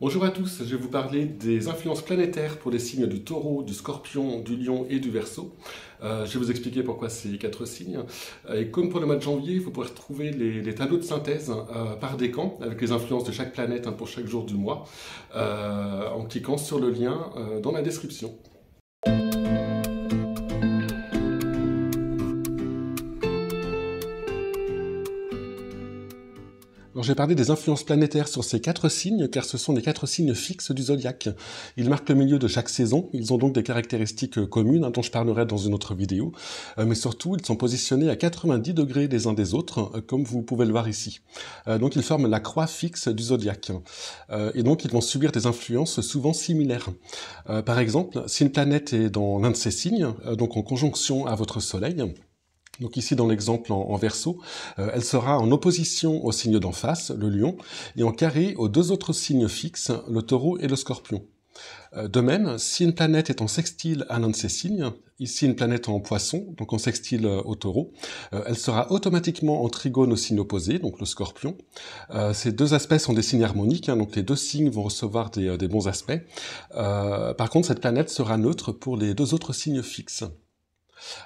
Bonjour à tous, je vais vous parler des influences planétaires pour les signes du Taureau, du Scorpion, du Lion et du Verseau. Je vais vous expliquer pourquoi ces quatre signes. Et comme pour le mois de janvier, vous pourrez retrouver les tableaux de synthèse par décan, avec les influences de chaque planète pour chaque jour du mois, en cliquant sur le lien dans la description. Alors, j'ai parlé des influences planétaires sur ces quatre signes, car ce sont les quatre signes fixes du zodiaque. Ils marquent le milieu de chaque saison, ils ont donc des caractéristiques communes, dont je parlerai dans une autre vidéo, mais surtout, ils sont positionnés à 90 degrés les uns des autres, comme vous pouvez le voir ici. Donc, ils forment la croix fixe du zodiaque, et donc ils vont subir des influences souvent similaires. Par exemple, si une planète est dans l'un de ces signes, donc en conjonction à votre soleil, donc ici dans l'exemple en Verseau, elle sera en opposition au signe d'en face, le Lion, et en carré aux deux autres signes fixes, le Taureau et le Scorpion. De même, si une planète est en sextile à l'un de ces signes, ici une planète en Poisson, donc en sextile au Taureau, elle sera automatiquement en trigone au signe opposé, donc le Scorpion. Ces deux aspects sont des signes harmoniques, donc les deux signes vont recevoir des bons aspects. Par contre, cette planète sera neutre pour les deux autres signes fixes.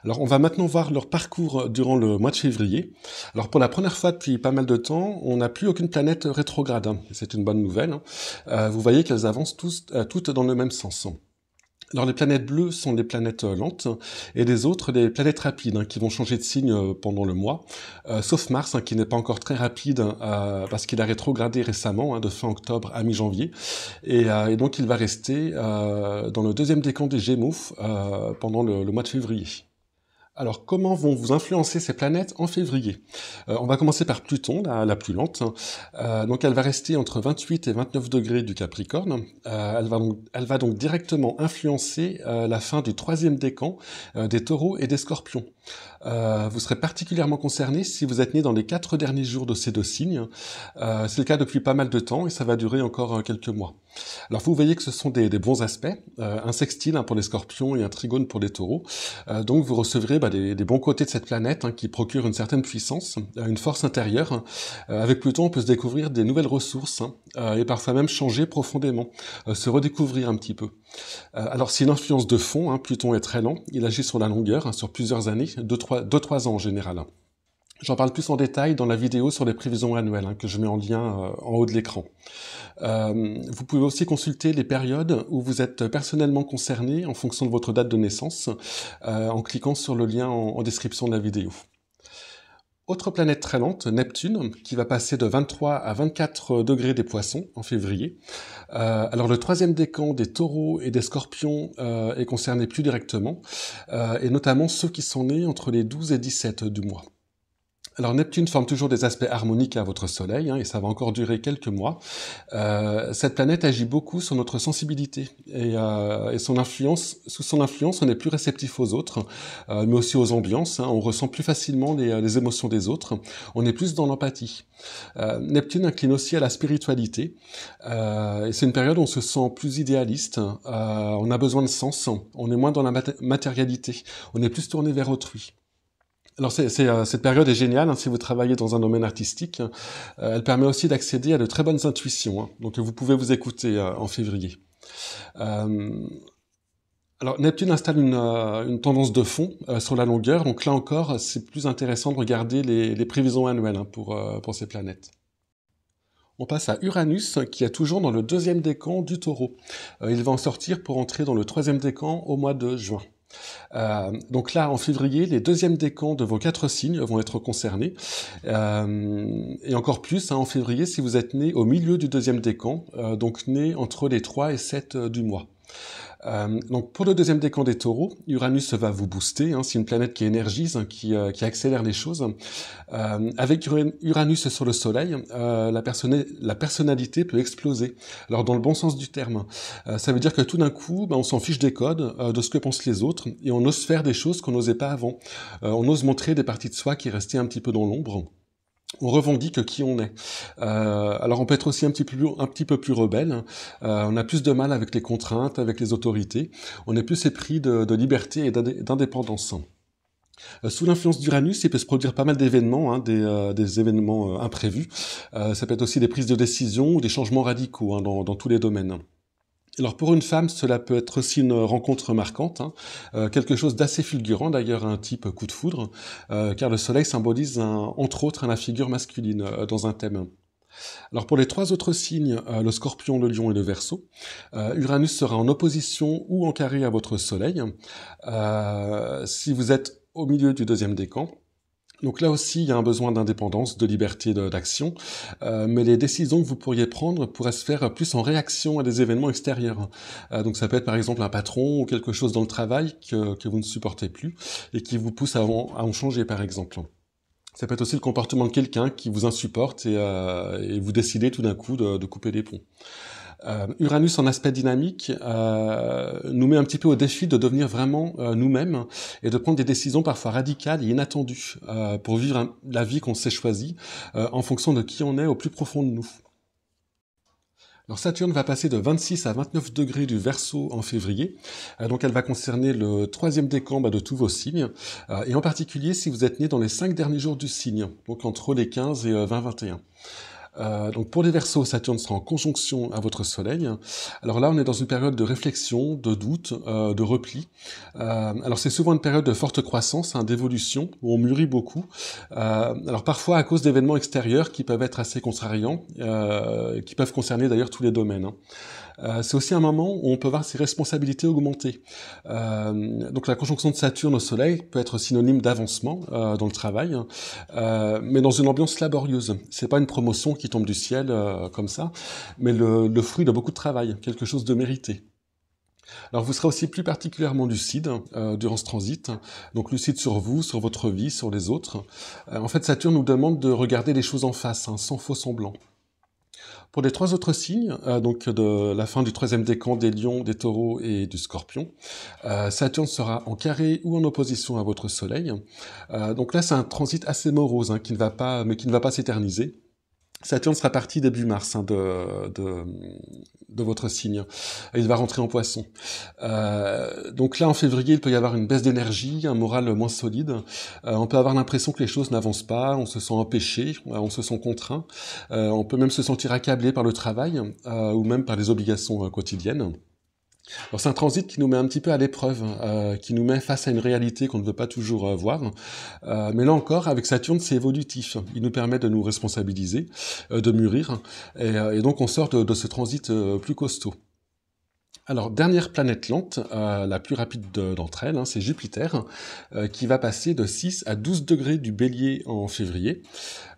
Alors, on va maintenant voir leur parcours durant le mois de février. Alors, pour la première fois depuis pas mal de temps, on n'a plus aucune planète rétrograde. C'est une bonne nouvelle. Vous voyez qu'elles avancent toutes dans le même sens. Alors, les planètes bleues sont des planètes lentes, et les autres, des planètes rapides, qui vont changer de signe pendant le mois, sauf Mars, qui n'est pas encore très rapide, parce qu'il a rétrogradé récemment, de fin octobre à mi-janvier, et donc il va rester dans le deuxième décan des Gémeaux pendant le mois de février. Alors, comment vont vous influencer ces planètes en février? On va commencer par Pluton, la plus lente. Donc, elle va rester entre 28 et 29 degrés du Capricorne. Elle va donc directement influencer la fin du troisième décan des Taureaux et des Scorpions. Vous serez particulièrement concerné si vous êtes né dans les 4 derniers jours de ces deux signes. C'est le cas depuis pas mal de temps et ça va durer encore quelques mois. Alors, vous voyez que ce sont des bons aspects, un sextile pour les Scorpions et un trigone pour les Taureaux. Donc, vous recevrez des bons côtés de cette planète qui procure une certaine puissance, une force intérieure. Avec Pluton, on peut se découvrir des nouvelles ressources et parfois même changer profondément, se redécouvrir un petit peu. Alors, c'est une influence de fond. Pluton est très lent, il agit sur la longueur, sur plusieurs années, 2-3 ans en général. J'en parle plus en détail dans la vidéo sur les prévisions annuelles, que je mets en lien en haut de l'écran. Vous pouvez aussi consulter les périodes où vous êtes personnellement concerné en fonction de votre date de naissance, en cliquant sur le lien en description de la vidéo. Autre planète très lente, Neptune, qui va passer de 23 à 24 degrés des Poissons en février. Alors le troisième décan des Taureaux et des Scorpions est concerné plus directement, et notamment ceux qui sont nés entre les 12 et 17 du mois. Alors Neptune forme toujours des aspects harmoniques à votre Soleil, et ça va encore durer quelques mois. Cette planète agit beaucoup sur notre sensibilité, et sous son influence, on est plus réceptif aux autres, mais aussi aux ambiances. On ressent plus facilement les émotions des autres. On est plus dans l'empathie. Neptune incline aussi à la spiritualité, et c'est une période où on se sent plus idéaliste. On a besoin de sens. On est moins dans la matérialité. On est plus tourné vers autrui. Alors cette période est géniale si vous travaillez dans un domaine artistique. Elle permet aussi d'accéder à de très bonnes intuitions. Donc vous pouvez vous écouter en février. Alors Neptune installe une tendance de fond sur la longueur. Donc là encore, c'est plus intéressant de regarder les prévisions annuelles pour ces planètes. On passe à Uranus, qui est toujours dans le deuxième décan du Taureau. Il va en sortir pour entrer dans le troisième décan au mois de juin. Donc là, en février, les deuxièmes décans de vos 4 signes vont être concernés. Et encore plus, en février, si vous êtes né au milieu du deuxième décan, donc né entre les 3 et 7 du mois. Donc pour le deuxième décan des Taureaux, Uranus va vous booster, c'est une planète qui énergise, qui accélère les choses. Avec Uranus sur le Soleil, la personnalité peut exploser. Alors dans le bon sens du terme, ça veut dire que tout d'un coup, on s'en fiche des codes, de ce que pensent les autres, et on ose faire des choses qu'on n'osait pas avant. On ose montrer des parties de soi qui restaient un petit peu dans l'ombre. On revendique qui on est. Alors on peut être aussi un petit peu plus rebelle. On a plus de mal avec les contraintes, avec les autorités. On est plus épris de liberté et d'indépendance. Sous l'influence d'Uranus, il peut se produire pas mal d'événements, hein, des événements imprévus. Ça peut être aussi des prises de décision ou des changements radicaux, hein, dans tous les domaines. Alors pour une femme, cela peut être aussi une rencontre marquante, hein, quelque chose d'assez fulgurant d'ailleurs, un type coup de foudre, car le soleil symbolise entre autres la figure masculine dans un thème. Alors pour les trois autres signes, le scorpion, le lion et le verseau, Uranus sera en opposition ou en carré à votre soleil. Si vous êtes au milieu du deuxième décan, donc là aussi, il y a un besoin d'indépendance, de liberté d'action, mais les décisions que vous pourriez prendre pourraient se faire plus en réaction à des événements extérieurs. Donc ça peut être par exemple un patron ou quelque chose dans le travail que vous ne supportez plus et qui vous pousse à en changer par exemple. Ça peut être aussi le comportement de quelqu'un qui vous insupporte et vous décidez tout d'un coup de couper les ponts. Uranus en aspect dynamique nous met un petit peu au défi de devenir vraiment nous-mêmes et de prendre des décisions parfois radicales et inattendues pour vivre la vie qu'on s'est choisie en fonction de qui on est au plus profond de nous. Alors Saturne va passer de 26 à 29 degrés du Verseau en février, donc elle va concerner le troisième décan de tous vos signes, et en particulier si vous êtes né dans les 5 derniers jours du signe, donc entre les 15 et 20-21. Donc pour les Verseaux, Saturne sera en conjonction à votre Soleil. Alors là, on est dans une période de réflexion, de doute, de repli. Alors c'est souvent une période de forte croissance, hein, d'évolution, où on mûrit beaucoup. Alors parfois à cause d'événements extérieurs qui peuvent être assez contrariants, qui peuvent concerner d'ailleurs tous les domaines, hein. C'est aussi un moment où on peut voir ses responsabilités augmenter. Donc la conjonction de Saturne au Soleil peut être synonyme d'avancement dans le travail, mais dans une ambiance laborieuse. C'est pas une promotion qui tombe du ciel comme ça, mais le fruit de beaucoup de travail, quelque chose de mérité. Alors vous serez aussi plus particulièrement lucide durant ce transit, donc lucide sur vous, sur votre vie, sur les autres. En fait, Saturne nous demande de regarder les choses en face, hein, sans faux semblant. Pour les trois autres signes, donc de la fin du troisième décan des lions, des taureaux et du scorpion, Saturne sera en carré ou en opposition à votre soleil. Donc là, c'est un transit assez morose, hein, qui ne va pas s'éterniser. Saturne sera parti début mars, hein, de votre signe. Il va rentrer en poisson. Donc là, en février, il peut y avoir une baisse d'énergie, un moral moins solide. On peut avoir l'impression que les choses n'avancent pas, on se sent empêché, on se sent contraint. On peut même se sentir accablé par le travail ou même par les obligations quotidiennes. Alors c'est un transit qui nous met un petit peu à l'épreuve, qui nous met face à une réalité qu'on ne veut pas toujours voir. Mais là encore, avec Saturne, c'est évolutif. Il nous permet de nous responsabiliser, de mûrir, et donc on sort de ce transit plus costaud. Alors, dernière planète lente, la plus rapide d'entre elles, hein, c'est Jupiter, qui va passer de 6 à 12 degrés du Bélier en février.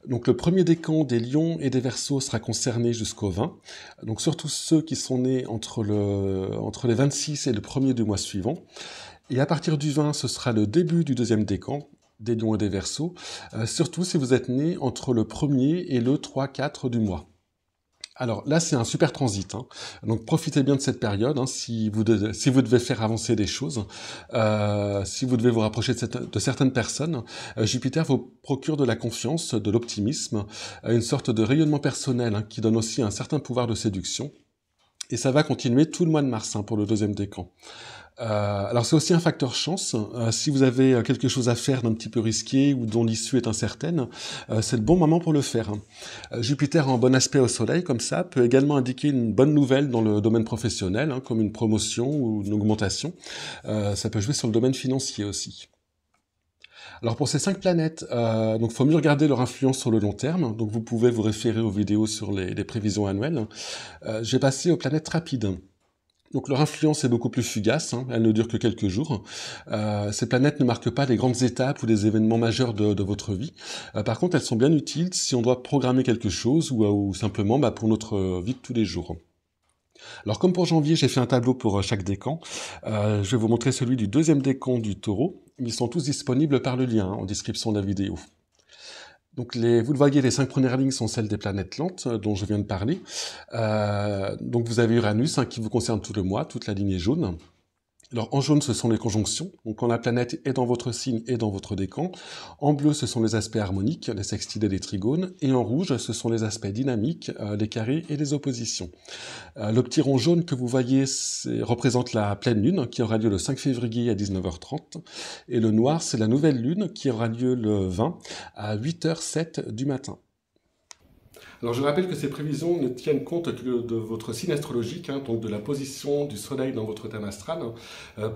Donc le premier décan des Lions et des Verseaux sera concerné jusqu'au 20. Donc surtout ceux qui sont nés entre les 26 et le premier du mois suivant. Et à partir du 20, ce sera le début du deuxième décan des Lions et des Verseaux, surtout si vous êtes nés entre le premier et le 3-4 du mois. Alors là, c'est un super transit, hein. Donc profitez bien de cette période, hein, si vous devez faire avancer des choses, si vous devez vous rapprocher de certaines personnes. Jupiter vous procure de la confiance, de l'optimisme, une sorte de rayonnement personnel, hein, qui donne aussi un certain pouvoir de séduction. Et ça va continuer tout le mois de mars, hein, pour le deuxième décan. Alors c'est aussi un facteur chance. Si vous avez quelque chose à faire d'un petit peu risqué ou dont l'issue est incertaine, c'est le bon moment pour le faire. Jupiter en bon aspect au Soleil, comme ça, peut également indiquer une bonne nouvelle dans le domaine professionnel, hein, comme une promotion ou une augmentation. Ça peut jouer sur le domaine financier aussi. Alors pour ces 5 planètes, donc faut mieux regarder leur influence sur le long terme. Donc vous pouvez vous référer aux vidéos sur les prévisions annuelles. Je vais passer aux planètes rapides. Donc leur influence est beaucoup plus fugace, hein, elle ne dure que quelques jours. Ces planètes ne marquent pas les grandes étapes ou les événements majeurs de votre vie. Par contre, elles sont bien utiles si on doit programmer quelque chose ou simplement pour notre vie de tous les jours. Alors comme pour janvier, j'ai fait un tableau pour chaque décan. Je vais vous montrer celui du deuxième décan du Taureau. Ils sont tous disponibles par le lien, hein, en description de la vidéo. Donc vous le voyez, les 5 premières lignes sont celles des planètes lentes dont je viens de parler. Donc vous avez Uranus, hein, qui vous concerne tout le mois, toute la ligne est jaune. Alors, en jaune, ce sont les conjonctions. Donc, quand la planète est dans votre signe et dans votre décan. En bleu, ce sont les aspects harmoniques, les sextiles et les trigones. Et en rouge, ce sont les aspects dynamiques, les carrés et les oppositions. Le petit rond jaune que vous voyez représente la pleine lune qui aura lieu le 5 février à 19h30. Et le noir, c'est la nouvelle lune qui aura lieu le 20 à 8h07 du matin. Alors je rappelle que ces prévisions ne tiennent compte que de votre signe astrologique, donc de la position du soleil dans votre thème astral.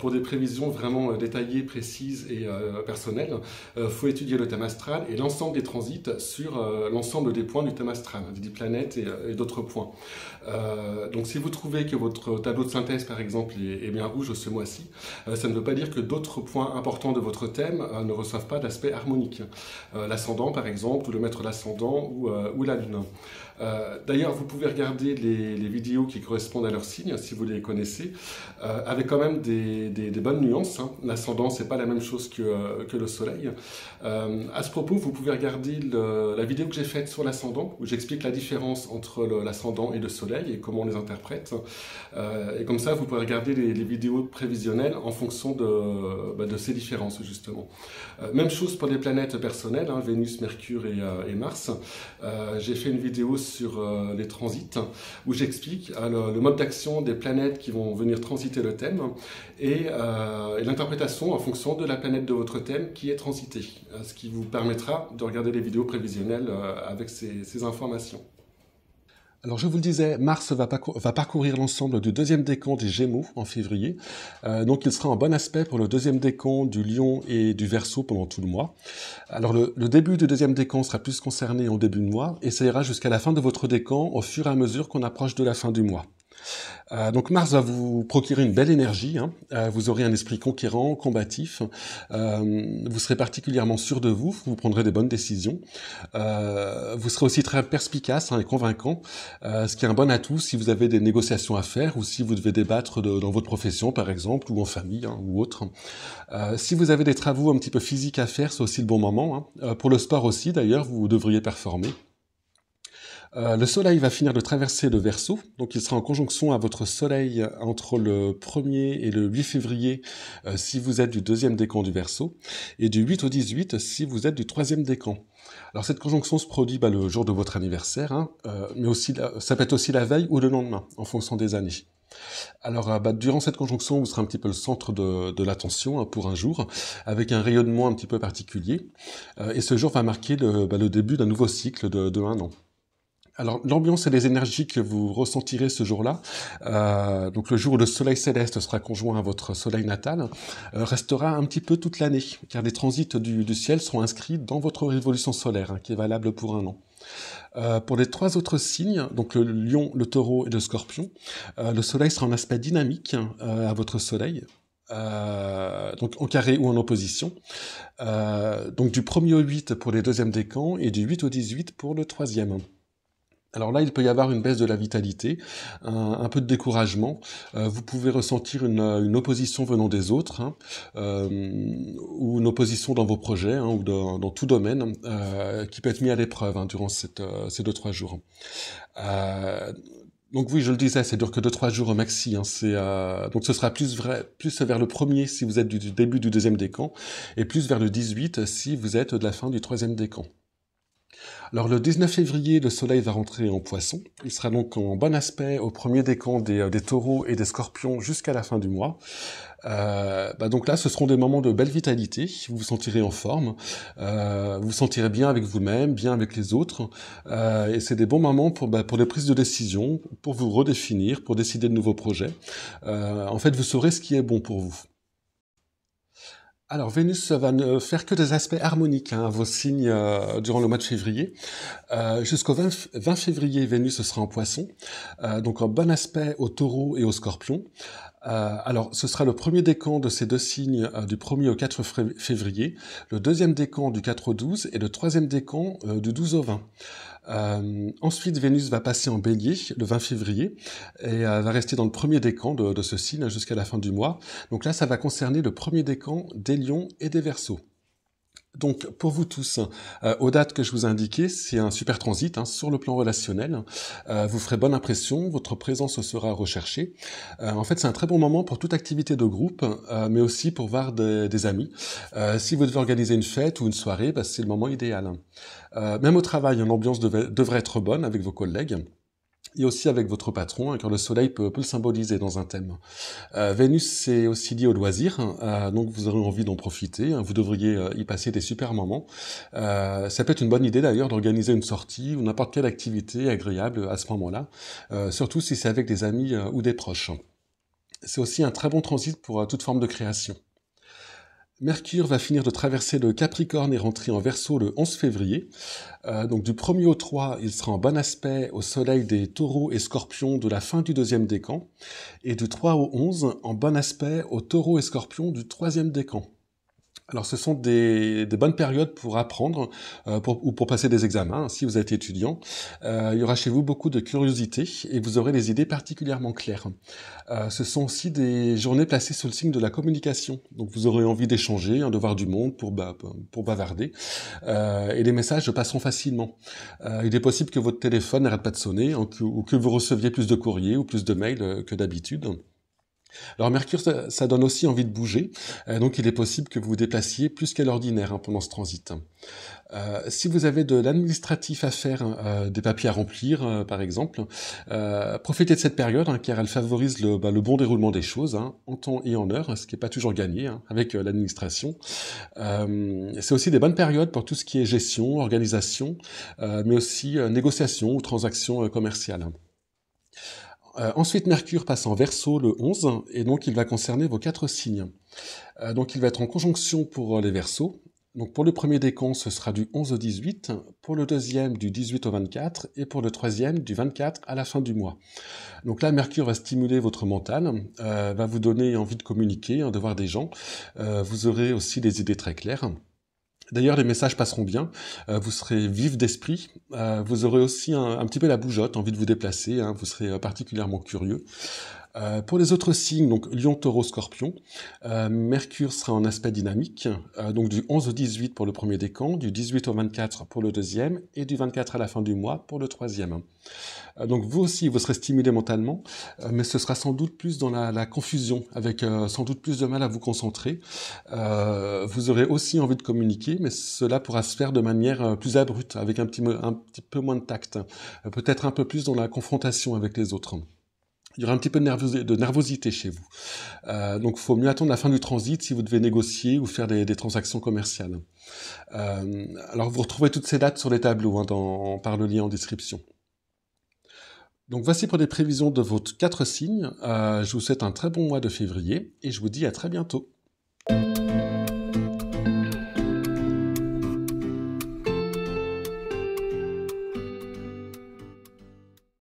Pour des prévisions vraiment détaillées, précises et personnelles, il faut étudier le thème astral et l'ensemble des transits sur l'ensemble des points du thème astral, des 10 planètes et d'autres points. Donc si vous trouvez que votre tableau de synthèse par exemple est bien rouge ce mois-ci, ça ne veut pas dire que d'autres points importants de votre thème ne reçoivent pas d'aspect harmonique. L'ascendant par exemple, ou le maître l'ascendant, ou la lune. D'ailleurs, vous pouvez regarder les vidéos qui correspondent à leur signe, si vous les connaissez, avec quand même des bonnes nuances. L'ascendant, c'est pas la même chose que le soleil. À ce propos, vous pouvez regarder la vidéo que j'ai faite sur l'ascendant, où j'explique la différence entre l'ascendant et le soleil et comment on les interprète. Et comme ça, vous pouvez regarder les vidéos prévisionnelles en fonction de ces différences, justement. Même chose pour les planètes personnelles, Vénus, Mercure et Mars. J'ai fait une vidéo sur les transits où j'explique le mode d'action des planètes qui vont venir transiter le thème et l'interprétation en fonction de la planète de votre thème qui est transitée, ce qui vous permettra de regarder les vidéos prévisionnelles avec ces informations. Alors je vous le disais, Mars va parcourir l'ensemble du deuxième décan des Gémeaux en février, donc il sera en bon aspect pour le deuxième décan du Lion et du Verseau pendant tout le mois. Alors le début du deuxième décan sera plus concerné en début de mois, et ça ira jusqu'à la fin de votre décan au fur et à mesure qu'on approche de la fin du mois. Donc Mars va vous procurer une belle énergie, vous aurez un esprit conquérant, combatif, vous serez particulièrement sûr de vous, vous prendrez des bonnes décisions, vous serez aussi très perspicace et convaincant, ce qui est un bon atout si vous avez des négociations à faire ou si vous devez débattre dans votre profession par exemple, ou en famille ou autre. Si vous avez des travaux un petit peu physiques à faire, c'est aussi le bon moment. Pour le sport aussi d'ailleurs, vous devriez performer. Le soleil va finir de traverser le Verseau, donc il sera en conjonction à votre soleil entre le 1er et le 8 février si vous êtes du deuxième décan du Verseau, et du 8 au 18 si vous êtes du troisième décan. Alors cette conjonction se produit le jour de votre anniversaire, mais aussi ça peut être aussi la veille ou le lendemain, en fonction des années. Alors, durant cette conjonction, vous serez un petit peu le centre de l'attention pour un jour, avec un rayonnement un petit peu particulier, et ce jour va marquer le début d'un nouveau cycle de 1 an. Alors, l'ambiance et les énergies que vous ressentirez ce jour-là, donc le jour où le soleil céleste sera conjoint à votre soleil natal, restera un petit peu toute l'année, car les transits du ciel seront inscrits dans votre révolution solaire, qui est valable pour 1 an. Pour les 3 autres signes, donc le lion, le taureau et le scorpion, le soleil sera en aspect dynamique à votre soleil, donc en carré ou en opposition. Donc du 1er au 8 pour les deuxièmes décans et du 8 au 18 pour le troisième. Alors là, il peut y avoir une baisse de la vitalité, un peu de découragement. Vous pouvez ressentir une opposition venant des autres, ou une opposition dans vos projets, ou dans tout domaine, qui peut être mis à l'épreuve durant ces 2-3 jours. Donc oui, je le disais, c'est dur que 2-3 jours au maxi. Donc ce sera plus vers le 1er si vous êtes du début du deuxième décan, et plus vers le 18 si vous êtes de la fin du troisième décan. Alors le 19 février, le soleil va rentrer en poisson. Il sera donc en bon aspect au premier décan des taureaux et des scorpions jusqu'à la fin du mois. Donc là, ce seront des moments de belle vitalité. Vous vous sentirez en forme. Vous vous sentirez bien avec vous-même, bien avec les autres. Et c'est des bons moments pour des prises de décision, pour vous redéfinir, pour décider de nouveaux projets. En fait, vous saurez ce qui est bon pour vous. Alors Vénus va ne faire que des aspects harmoniques à vos signes durant le mois de février. Jusqu'au 20 février, Vénus sera en Poisson, donc en bon aspect au Taureau et au Scorpion. Alors ce sera le premier décan de ces 2 signes du 1er au 4 février, le deuxième décan du 4 au 12 et le troisième décan du 12 au 20. Ensuite, Vénus va passer en Bélier le 20 février et va rester dans le premier décan de ce signe jusqu'à la fin du mois. Donc là, ça va concerner le premier décan des Lions et des Verseaux. Donc, pour vous tous, aux dates que je vous ai indiquées, c'est un super transit sur le plan relationnel. Vous ferez bonne impression, votre présence sera recherchée. En fait, c'est un très bon moment pour toute activité de groupe, mais aussi pour voir des amis. Si vous devez organiser une fête ou une soirée, c'est le moment idéal. Même au travail, l'ambiance devrait être bonne avec vos collègues. Et aussi avec votre patron, car le soleil peut le symboliser dans un thème. Vénus, c'est aussi lié au loisir, donc vous aurez envie d'en profiter, vous devriez y passer des super moments. Ça peut être une bonne idée d'ailleurs d'organiser une sortie ou n'importe quelle activité agréable à ce moment-là, surtout si c'est avec des amis ou des proches. C'est aussi un très bon transit pour toute forme de création. Mercure va finir de traverser le Capricorne et rentrer en Verseau le 11 février. Donc du 1er au 3, il sera en bon aspect au soleil des Taureaux et Scorpions de la fin du 2e décan. Et du 3 au 11, en bon aspect aux Taureaux et Scorpions du 3e décan. Alors ce sont des bonnes périodes pour apprendre ou pour passer des examens, si vous êtes étudiant. Il y aura chez vous beaucoup de curiosité et vous aurez des idées particulièrement claires. Ce sont aussi des journées placées sous le signe de la communication. Donc vous aurez envie d'échanger, de voir du monde pour bavarder. Et les messages passeront facilement. Il est possible que votre téléphone n'arrête pas de sonner ou que vous receviez plus de courriers ou plus de mails que d'habitude. Alors Mercure, ça donne aussi envie de bouger, donc il est possible que vous vous déplaciez plus qu'à l'ordinaire pendant ce transit. Si vous avez de l'administratif à faire, des papiers à remplir par exemple, profitez de cette période car elle favorise le bon déroulement des choses, en temps et en heure, ce qui n'est pas toujours gagné avec l'administration. C'est aussi des bonnes périodes pour tout ce qui est gestion, organisation, mais aussi négociation ou transactions commerciales. Ensuite, Mercure passe en Verseau le 11, et donc il va concerner vos 4 signes. Donc il va être en conjonction pour les Verseaux. Donc pour le premier décan, ce sera du 11 au 18, pour le deuxième du 18 au 24, et pour le troisième du 24 à la fin du mois. Donc là, Mercure va stimuler votre mental, va vous donner envie de communiquer, de voir des gens. Vous aurez aussi des idées très claires. D'ailleurs, les messages passeront bien, vous serez vif d'esprit, vous aurez aussi un petit peu la bougeotte, envie de vous déplacer, vous serez particulièrement curieux. Pour les autres signes, donc Lion, Taureau, Scorpion, Mercure sera en aspect dynamique, donc du 11 au 18 pour le premier décan, du 18 au 24 pour le deuxième, et du 24 à la fin du mois pour le troisième. Donc vous aussi, vous serez stimulé mentalement, mais ce sera sans doute plus dans la confusion, avec sans doute plus de mal à vous concentrer. Vous aurez aussi envie de communiquer, mais cela pourra se faire de manière plus abrupte, avec un petit peu moins de tact, peut-être un peu plus dans la confrontation avec les autres. Il y aura un petit peu de nervosité chez vous. Donc, il faut mieux attendre la fin du transit si vous devez négocier ou faire des transactions commerciales. Alors, vous retrouvez toutes ces dates sur les tableaux par le lien en description. Donc, voici pour les prévisions de vos 4 signes. Je vous souhaite un très bon mois de février et je vous dis à très bientôt.